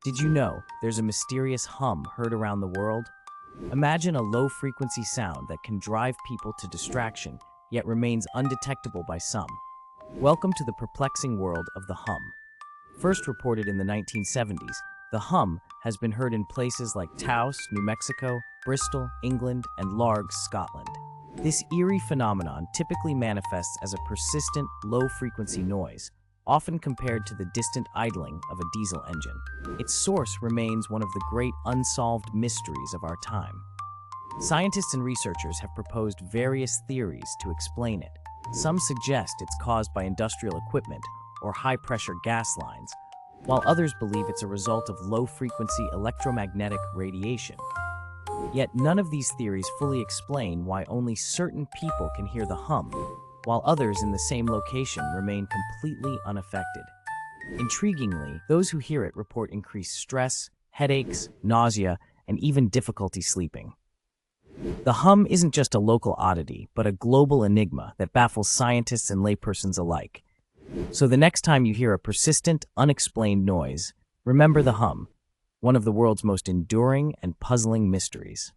Did you know there's a mysterious hum heard around the world? Imagine a low-frequency sound that can drive people to distraction, yet remains undetectable by some. Welcome to the perplexing world of the hum. First reported in the 1970s, the hum has been heard in places like Taos, New Mexico, Bristol, England, and Largs, Scotland. This eerie phenomenon typically manifests as a persistent, low-frequency noise, often compared to the distant idling of a diesel engine. Its source remains one of the great unsolved mysteries of our time. Scientists and researchers have proposed various theories to explain it. Some suggest it's caused by industrial equipment or high-pressure gas lines, while others believe it's a result of low-frequency electromagnetic radiation. Yet none of these theories fully explain why only certain people can hear the hum, while others in the same location remain completely unaffected. Intriguingly, those who hear it report increased stress, headaches, nausea, and even difficulty sleeping. The hum isn't just a local oddity, but a global enigma that baffles scientists and laypersons alike. So the next time you hear a persistent, unexplained noise, remember the hum, one of the world's most enduring and puzzling mysteries.